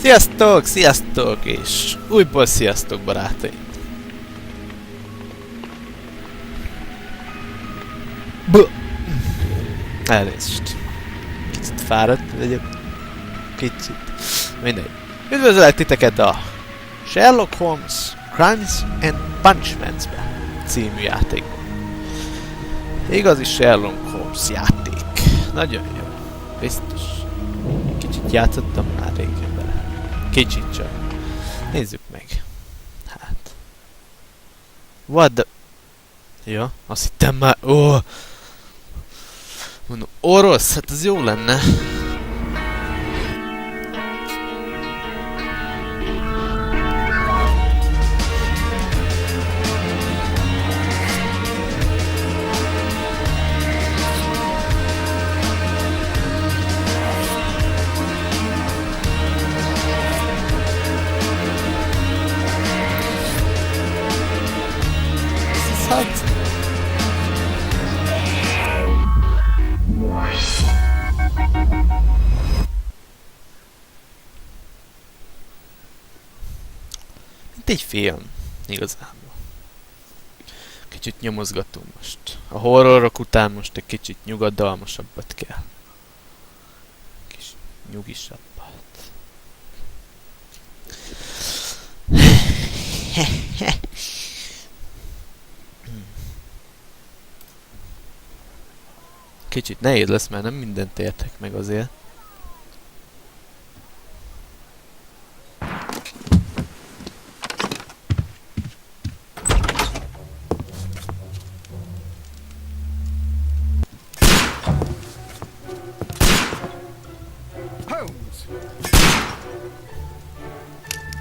Sziasztok, sziasztok, és újból sziasztok, barátaim! Elnézést. Kicsit fáradt vagyok. Kicsit. Mindegy. Üdvözöllek titeket a Sherlock Holmes Crimes and Punishments-be című játékban. Igazi Sherlock Holmes játék. Nagyon jó. Biztos. Kicsit játszottam már régen vele. Kicsit csak. Nézzük meg. Hát. What the... Ja, azt hittem már... Mondom, orosz? Hát az jó lenne. Mint egy film, igazából. Kicsit nyomozgatunk most. A horrorok után most egy kicsit nyugodalmasabbat kell. Kis nyugisabbat. Kicsit nehéz lesz, mert nem mindent értek meg azért.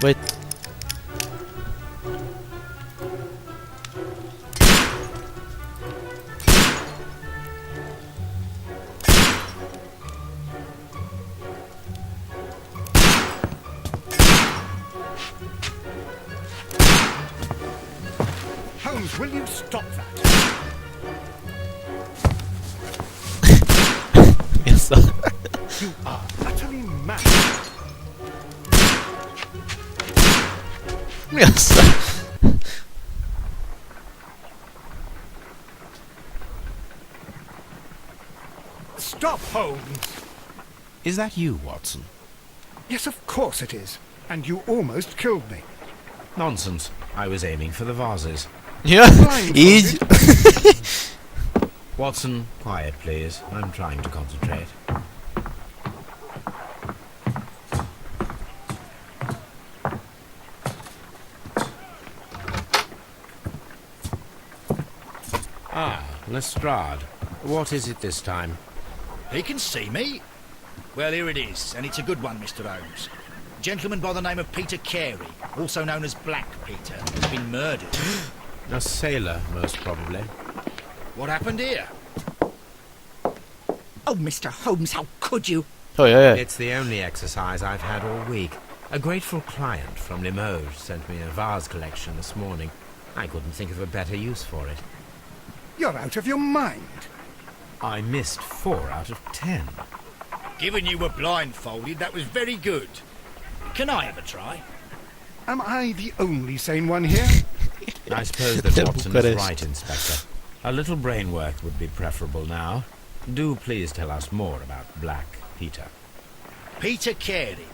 Wait. Holmes, will you stop that? Yes, sir. You are utterly mad. Yes, sir. Stop, Holmes! Is that you, Watson? Yes, of course it is. And you almost killed me. Nonsense. I was aiming for the vases. Yeah, easy. Watson, quiet, please. I'm trying to concentrate. Ah, Lestrade. What is it this time? He can see me. Well, here it is, and it's a good one, Mr. Holmes. A gentleman by the name of Peter Carey, also known as Black Peter, has been murdered. A sailor, most probably. What happened here? Oh, Mr. Holmes, how could you? Oh, yeah. It's the only exercise I've had all week. A grateful client from Limoges sent me a vase collection this morning. I couldn't think of a better use for it. You're out of your mind. I missed 4 out of 10. Given you were blindfolded, that was very good. Can I have a try? Am I the only sane one here? I suppose that Watson is right, Inspector. A little brain work would be preferable now. Do please tell us more about Black Peter. Peter Carey,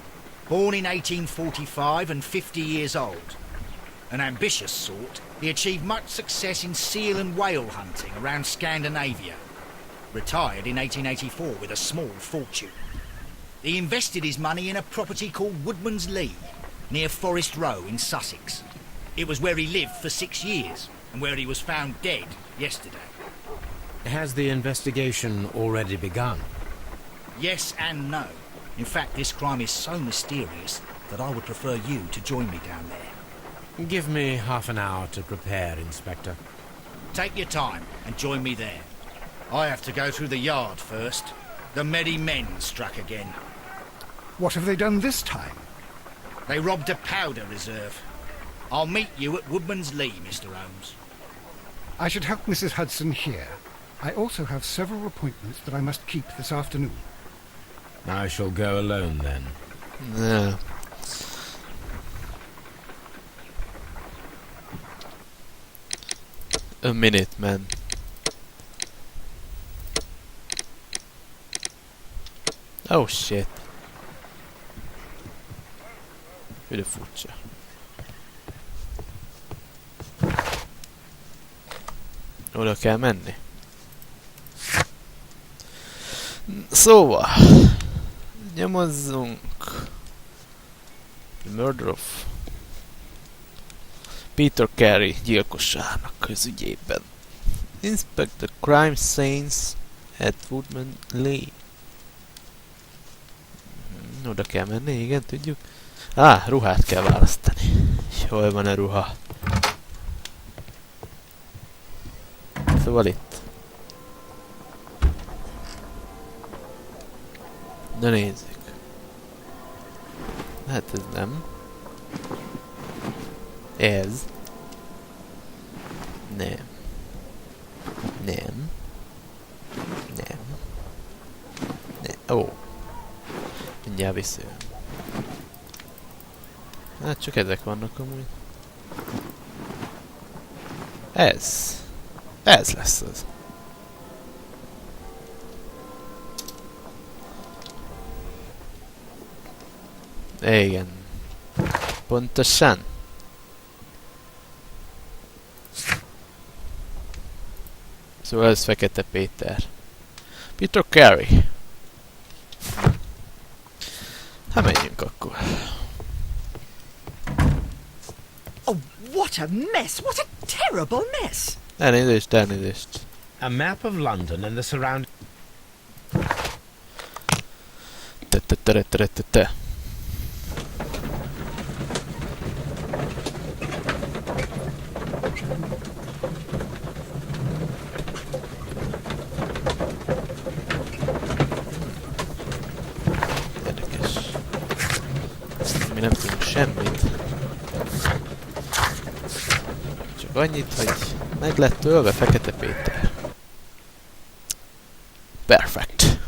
born in 1845 and 50 years old. An ambitious sort, he achieved much success in seal and whale hunting around Scandinavia. Retired in 1884 with a small fortune. He invested his money in a property called Woodman's Lee, near Forest Row in Sussex. It was where he lived for 6 years, and where he was found dead yesterday. Has the investigation already begun? Yes and no. In fact, this crime is so mysterious that I would prefer you to join me down there. Give me half an hour to prepare, Inspector. Take your time and join me there. I have to go through the yard first. The merry men struck again. What have they done this time? They robbed a powder reserve. I'll meet you at Woodman's Lee, Mr. Holmes. I should help Mrs. Hudson here. I also have several appointments that I must keep this afternoon. I shall go alone then. Yeah. A minute, man. Oh shit. Hű furcsa. Oda kell menni. Szóval. Nyomozzunk. The murder of Peter Carey gyilkossának közügyében. Inspect the crime scenes at Woodman Lee. Oda kell menni, igen, tudjuk. Ruhát kell választani. Hol van a ruha? Szóval itt. Na nézzük. Hát ez nem. Ez. Nem. Nem. Nem. Nem. Ó. Mindjárt visszajön. Hát csak ezek vannak amúgy. Ez. Ez lesz az. Igen. Pontosan. Szóval ez Fekete Péter. Peter Carey. Hát menjünk akkor. Oh, what a mess! What a terrible mess! Elnézést, elnézést. A map of London and the surrounding... Te. Érdekes. Mi nem tudunk semmit. Csak annyit, hogy meg lett ölve Fekete Péter. Perfect.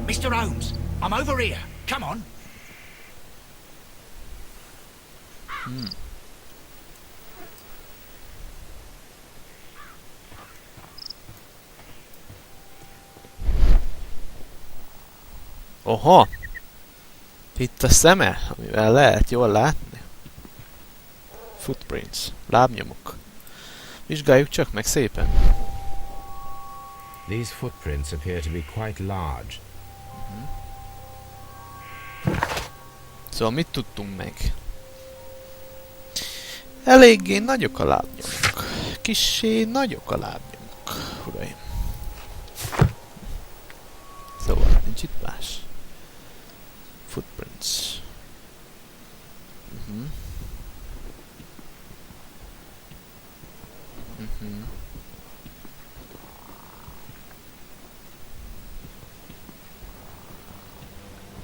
Mr. Holmes, I'm over here. Come on. Oha! Itt a szeme, amivel lehet jól látni. Footprints, lábnyomok. Vizsgáljuk csak meg szépen. These footprints appear to be quite large. Szóval mit tudtunk meg? Eléggé nagyok a lábnyomok. Kissé nagyok a lábnyomok, uraim. Szóval nincs itt más. Footprints.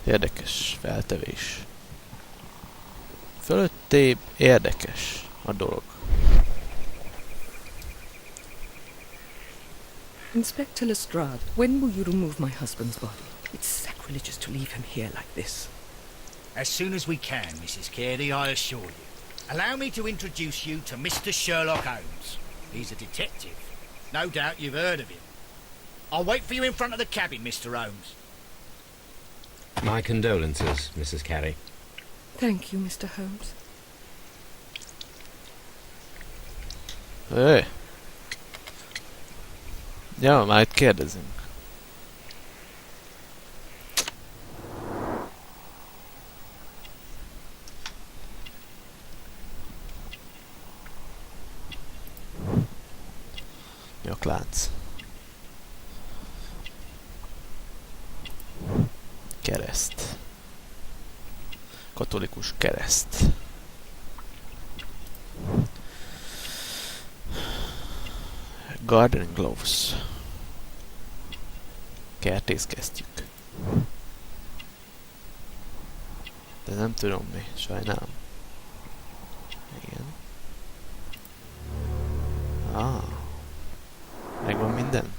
Érdekes feltevés. Fölöttébb érdekes a dolog. Inspector Lestrade, when will you remove my husband's body? It's sacrilegious to leave him here like this. As soon as we can, Mrs. Carey, I assure you. Allow me to introduce you to Mr. Sherlock Holmes. He's a detective. No doubt you've heard of him. I'll wait for you in front of the cabin, Mr. Holmes. My condolences, Mrs. Carey. Thank you, Mr. Holmes. Hey. Ja, már itt kérdezünk. Nyaklánc. Kereszt. Katolikus kereszt. Garden gloves. Kertészkesztyűk. De nem tudom mi, sajnálom. Igen. Megvan minden?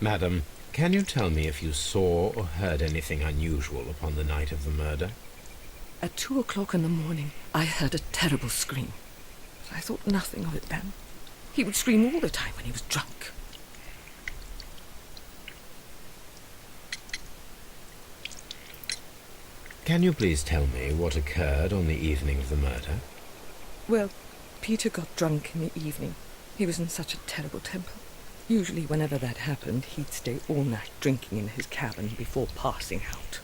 Madam, can you tell me if you saw or heard anything unusual upon the night of the murder? At 2 o'clock in the morning, I heard a terrible scream. But I thought nothing of it then. He would scream all the time when he was drunk. Can you please tell me what occurred on the evening of the murder? Well, Peter got drunk in the evening. He was in such a terrible temper. Usually whenever that happened, he'd stay all night drinking in his cabin before passing out.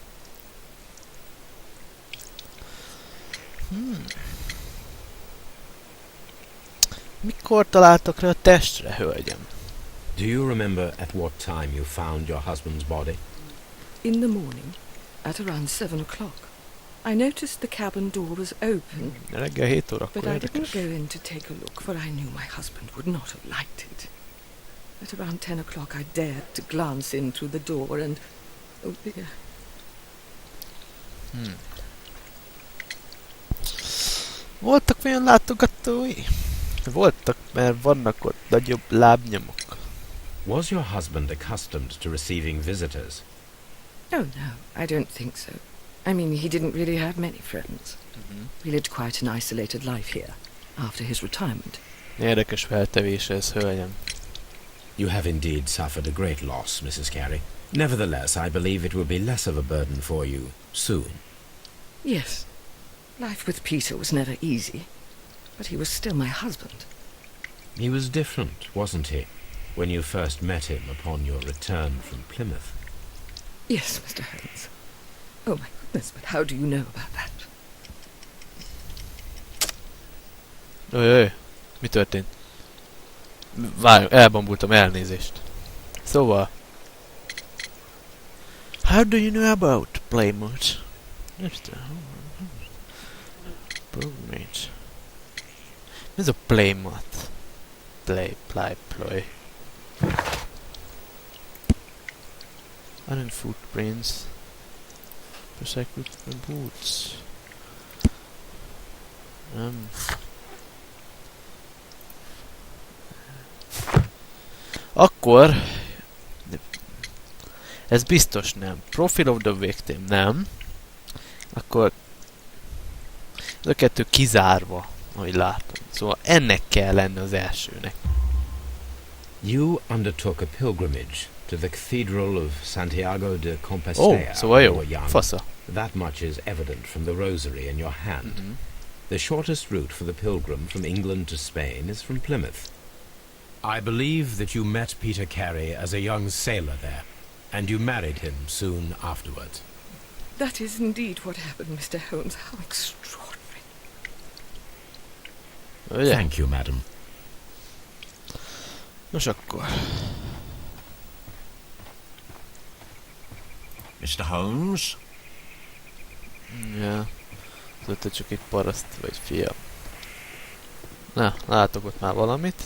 Mikor találtak rá a testre, hölgyem? Do you remember at what time you found your husband's body? In the morning, at around 7 o'clock, I noticed the cabin door was open, Reggel 7 órakor, but I didn't érdekes. go in to take a look, for I knew my husband would not have liked it. At around 10 o'clock I dared to glance in through the door and... oh dear. Voltak olyan látogatói? Voltak, mert vannak ott nagyobb lábnyomok. Was your husband accustomed to receiving visitors? Oh no, I don't think so. I mean, he didn't really have many friends. He lived quite an isolated life here, after his retirement. Érdekes feltevés ez, hölgyem. You have indeed suffered a great loss, Mrs. Carey. Nevertheless, I believe it will be less of a burden for you soon. Yes, life with Peter was never easy, but he was still my husband. He was different, wasn't he, when you first met him upon your return from Plymouth? Yes, Mr. Holmes. Oh my goodness, but how do you know about that? Öj, mi történt? Várj, elbambultam, elnézést. Szóval... How do you know about Plymouth? Pilgrimage. Mi ez a Plymouth? Ploy. Iron footprints. Persecuted boots. Akkor... Ez biztos nem. Profile of the victim nem. Akkor... Ez a kettő kizárva, ahogy látom. Szóval ennek kell lenni az elsőnek. You undertook a pilgrimage to the Cathedral of Santiago de Ó, Compostela szóval when you jó. were young. Fasza. That much is evident from the rosary in your hand. The shortest route for the pilgrim from England to Spain is from Plymouth. I believe that you met Peter Carey as a young sailor there, and you married him soon afterwards. That is indeed what happened, Mr. Holmes. How extraordinary. Ugye? Thank you, madam. Nos akkor. Mr. Holmes? Ja. Szóval csak egy paraszt vagy fiam. Na, látok ott már valamit.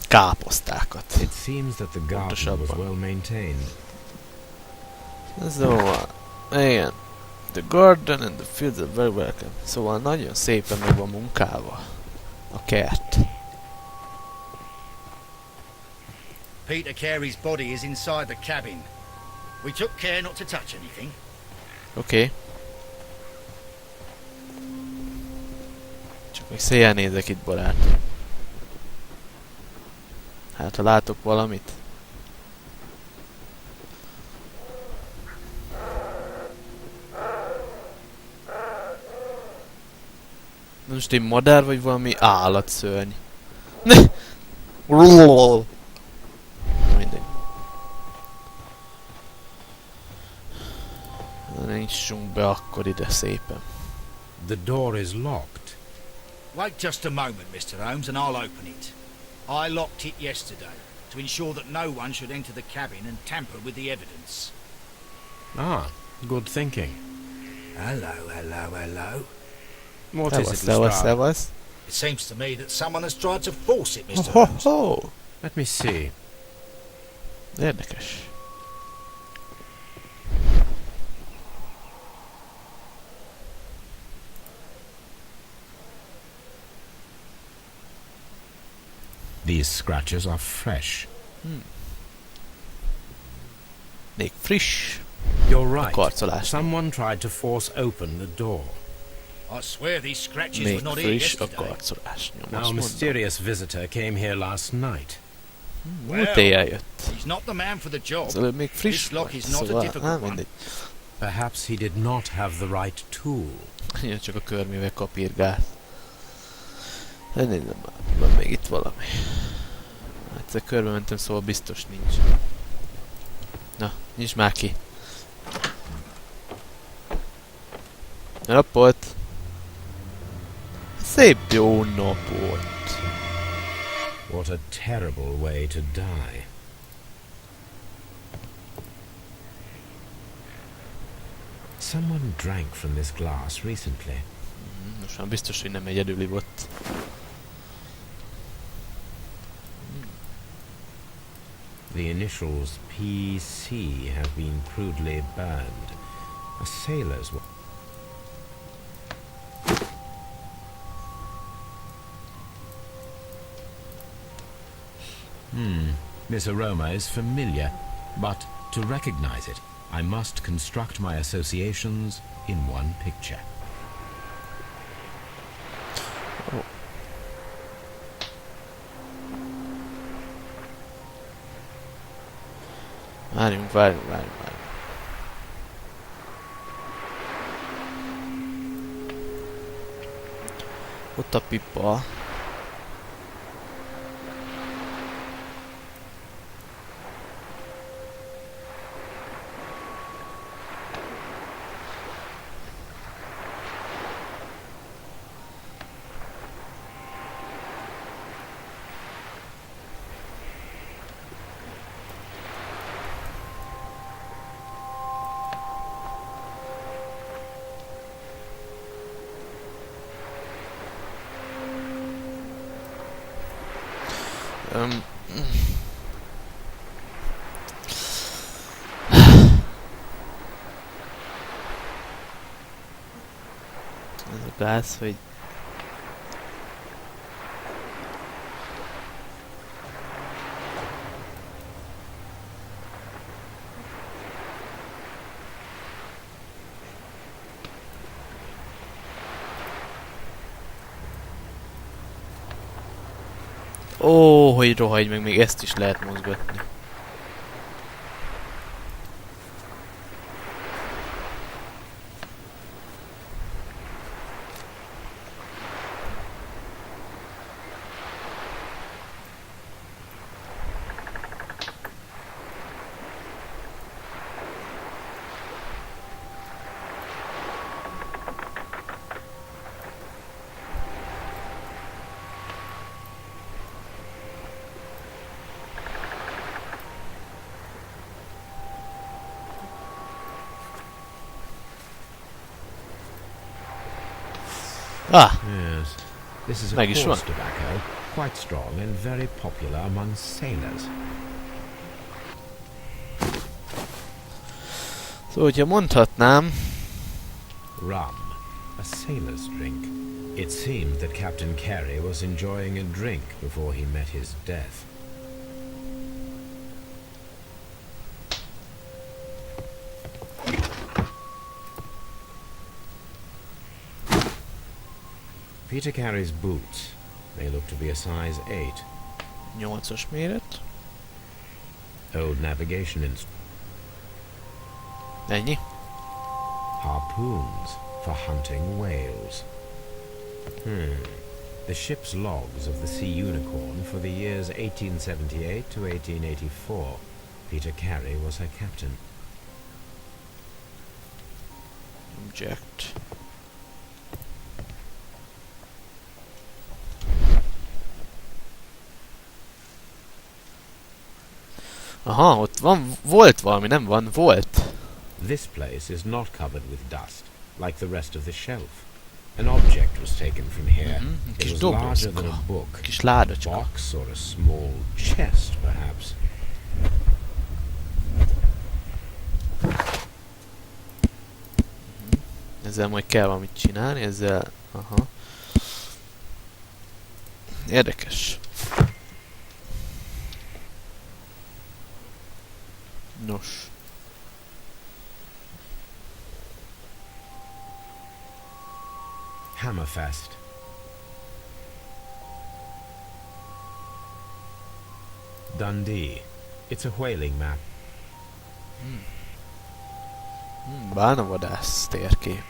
Káposztákat. It seems that the garden was well maintained. Szóval, igen. The garden and the fields are very welcome. Szóval nagyon szépen meg van munkálva a kert. Peter Carey's body is inside the cabin. We took care not to touch anything. Oké. Csak még széjjel nézek itt, barátom. Hát, ha látok valamit. Most egy madár, vagy valami állatszörny? Mindegy. Nyissunk be akkor ide szépen. The door is locked. Wait just a moment, Mr. Holmes, and I'll open it. I locked it yesterday to ensure that no one should enter the cabin and tamper with the evidence. Ah, good thinking. Hello. What is it, Szevasz, Lestrade? szevasz. It seems to me that someone has tried to force it, Mr. Ho, Holmes. ho. Let me see. Érdekes. These scratches are fresh. Még friss. You're A right. karcolás. Someone tried to force open the door. I swear these scratches were Még not here friss a yesterday. karcolás. Nyom, Now, azt a mondom. mysterious visitor came here last night. Múlt éjjel jött. He's not the man for the job. Az előbb még friss This lock volt, is not a szóval difficult nem one. mindegy. Perhaps he did not have the right tool. Jön csak a körmével kapirgál. Nézzem már, van még itt valami. Egyszer körbe mentem, szóval biztos nincs. Na, nyisd már ki. Napot! Szép jó napot! What a terrible way to die. Someone drank from this glass recently. Most már biztos, hogy nem egyedül ivott. The initials PC have been crudely burned. A sailor's This aroma is familiar, but to recognize it, I must construct my associations in one picture. Várjunk. Ott a pipa. Ez a gáz, hogy... Ó, hogy rohagy meg, még ezt is lehet mozgatni. Ah! Yes, this is a Meg is coarse van. tobacco, quite strong and very popular among sailors. Szóval, hogyha mondhatnám... Rum, a sailor's drink. It seemed that Captain Carey was enjoying a drink before he met his death. Peter Carey's boots. They look to be a size 8. 8-as méret. Old navigation Ennyi. harpoons for hunting whales. The ship's logs of the Sea Unicorn for the years 1878 to 1884. Peter Carey was her captain. Object. Aha, ott van, volt valami, nem van, volt. This place is not covered with dust, like the rest of the shelf. An object was taken from here. It Kis was larger than a dobozka, book. kis A ládacska. box or a small chest, perhaps. Ezzel majd kell valamit csinálni, ezzel... Aha. Érdekes. Nos. Hammerfest. Dundee. It's a whaling map. Bálnavadász térkép.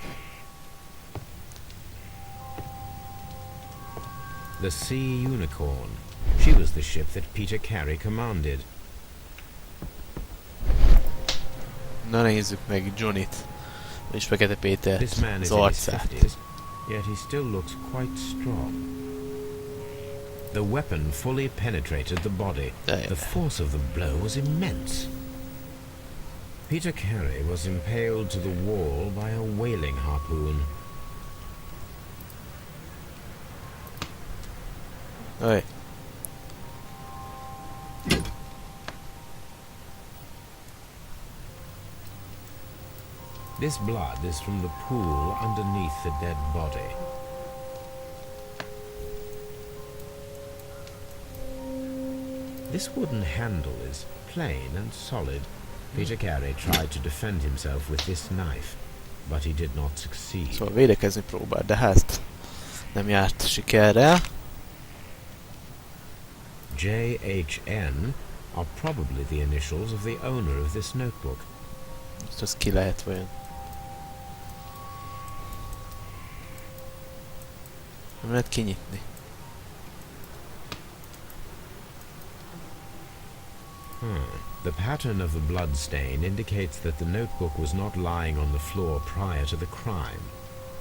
The Sea Unicorn. She was the ship that Peter Carey commanded. Na nézzük meg Johnnyt. És Fekete Pétert. This man is Az in his arcát. 50s, yet he still looks quite strong. The weapon fully penetrated the body. The force of the blow was immense. Peter Carey was impaled to the wall by a whaling harpoon. Oj. This blood is from the pool underneath the dead body. This wooden handle is plain and solid. Peter Carey tried to defend himself with this knife, but he did not succeed. Szóval védekezni próbált, de hát nem járt sikerrel. JHN are probably the initials of the owner of this notebook. Most az ki lehet vajon? Nem lehet kinyitni. The pattern of the blood stain indicates that the notebook was not lying on the floor prior to the crime,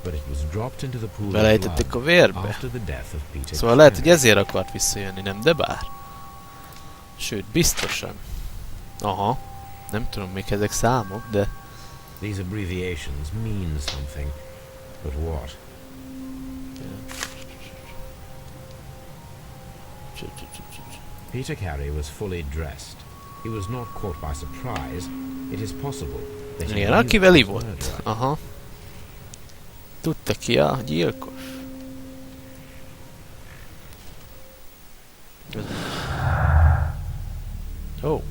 but it was dropped into the pool of Belejtették a blood vérbe. after the death of Peter Szóval lehet, Carey. hogy ezért akart visszajönni, nem? De bár. Sőt, biztosan. Aha. Nem tudom, még ezek számok, de... These abbreviations mean something, but what? Peter Carey was fully dressed. He was not caught by surprise. It is possible that he Igen, knew akivel the ivott. murderer. Aha. Tudta ki a gyilkos. Oh.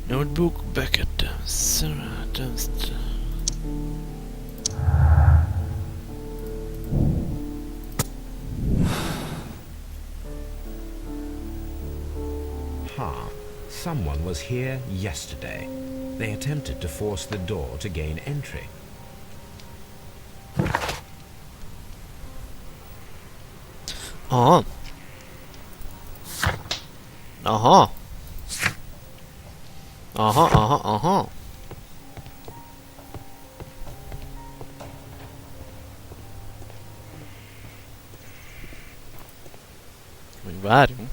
Notebook Beckett. Sarah Dunst. Someone was here yesterday. They attempted to force the door to gain entry. Aha. Aha. Aha, aha, aha. Még várjunk.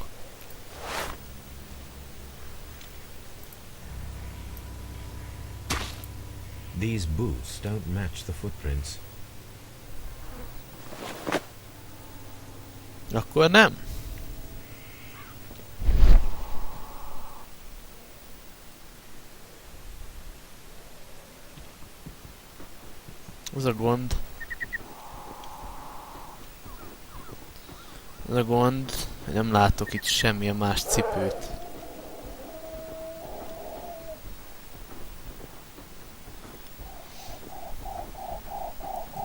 These boots don't match the footprints. Akkor nem. Az a gond. Az a gond, hogy nem látok itt semmilyen más cipőt.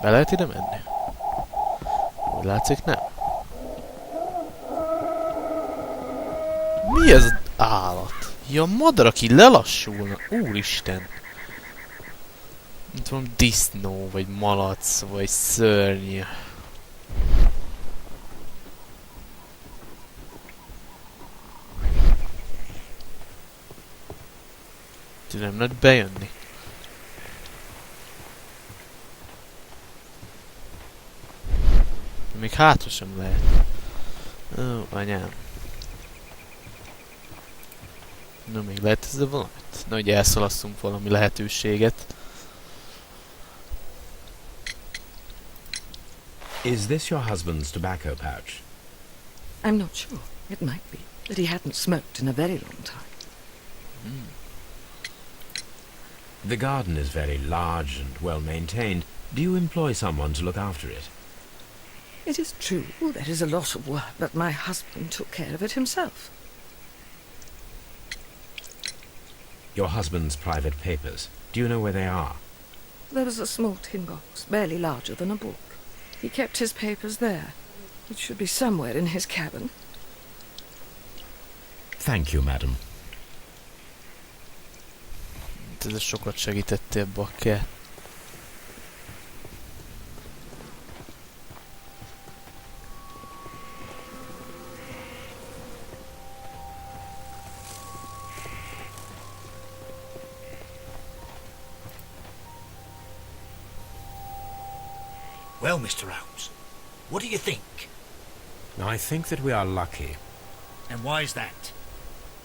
Be lehet ide menni? Úgy látszik, nem. Mi ez az állat? Ja, madar, aki lelassulna. Úristen. Itt van disznó, vagy malac, vagy szörny. Nem lehet bejönni. Még hátra sem lehet. Ó, anyám. Na, még lehet ezzel valamit? Na, hogy elszalasszunk valami lehetőséget. Is this your husband's tobacco pouch? I'm not sure. It might be. But he hadn't smoked in a very long time. The garden is very large and well maintained. Do you employ someone to look after it? It is true, there is a lot of work, but my husband took care of it himself. Your husband's private papers. Do you know where they are? There was a small tin box, barely larger than a book. He kept his papers there. It should be somewhere in his cabin. Thank you, madam. Ez sokat segítettél, bakker. Well, Mr. Holmes, what do you think? I think that we are lucky. And why is that?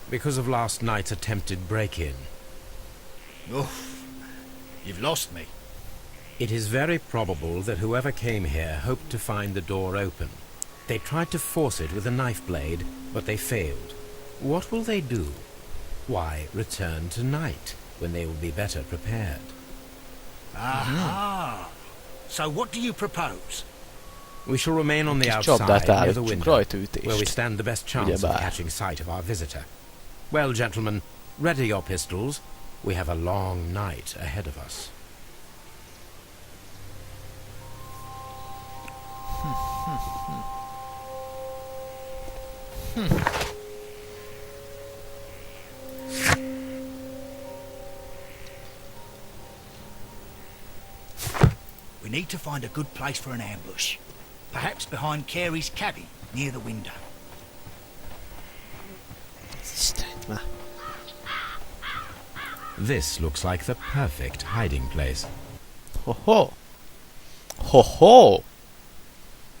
Because of last night's attempted break-in. Oof, you've lost me. It is very probable that whoever came here hoped to find the door open. They tried to force it with a knife blade, but they failed. What will they do? Why, return tonight, when they will be better prepared. Aha! So what do you propose? We shall remain on the Kis outside csapdát near the állítsunk, window, rajtaütést. where we stand the best chance of Ugyebár. catching sight of our visitor. Well, gentlemen, ready your pistols. We have a long night ahead of us. We need to find a good place for an ambush. Perhaps behind Carey's cabin, near the window. Istenit már. This looks like the perfect hiding place. Ho-ho! Ho-ho!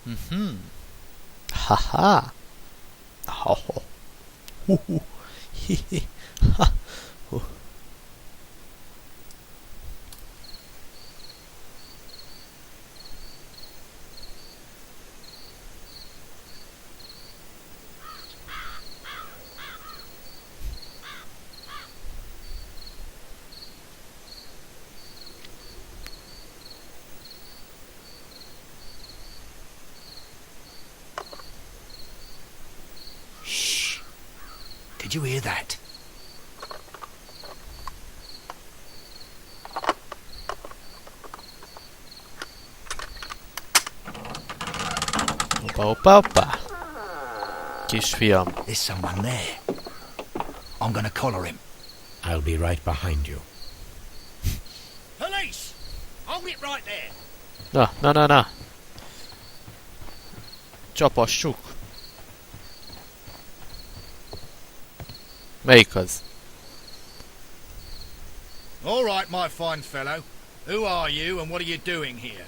Mhm. Ha-ha! Ho-ho! Hu-hu! Hi-hi! Ha! Hu. Shh! Did you hear that? Hoppa, hoppa, hoppa! Kisfiam. There's someone there. I'm gonna collar him. I'll be right behind you. Police! Hold it right there! Na, na, na, na! Csapassuk! Melyik az? All right, my fine fellow. Who are you and what are you doing here?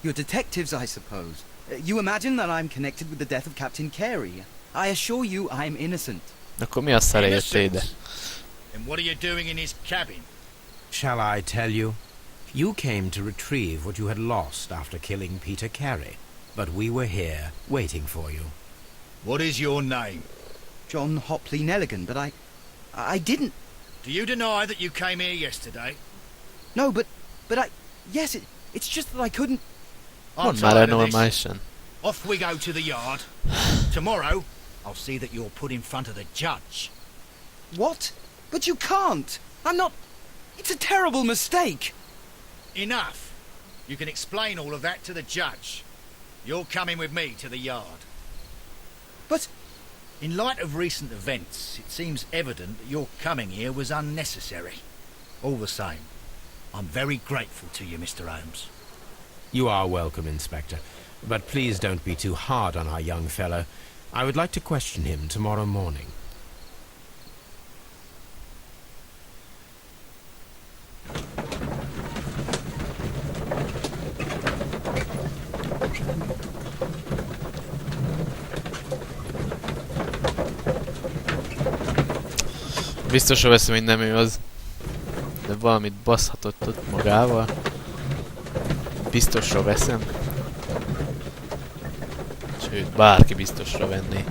You're detectives, I suppose. You imagine that I'm connected with the death of Captain Carey. I assure you I'm innocent. Akkor mi a szere jöttél ide? And what are you doing in his cabin? Shall I tell you? You came to retrieve what you had lost after killing Peter Carey, but we were here, waiting for you. What is your name? John Hopley Nelligan, but I didn't... Do you deny that you came here yesterday? No, but yes, it's just that I couldn't... I'm Mondd már tired el of this. normálisan. Off we go to the yard. Tomorrow, I'll see that you're put in front of the judge. What? But you can't! I'm not... It's a terrible mistake! Enough. You can explain all of that to the judge. You're coming with me to the yard. But... In light of recent events, it seems evident that your coming here was unnecessary. All the same, I'm very grateful to you, Mr. Holmes. You are welcome, Inspector. But please don't be too hard on our young fellow. I would like to question him tomorrow morning. Biztosra veszem, hogy nem ő az. De valamit baszhatott ott magával. Biztosra veszem. Sőt, bárki biztosra venné.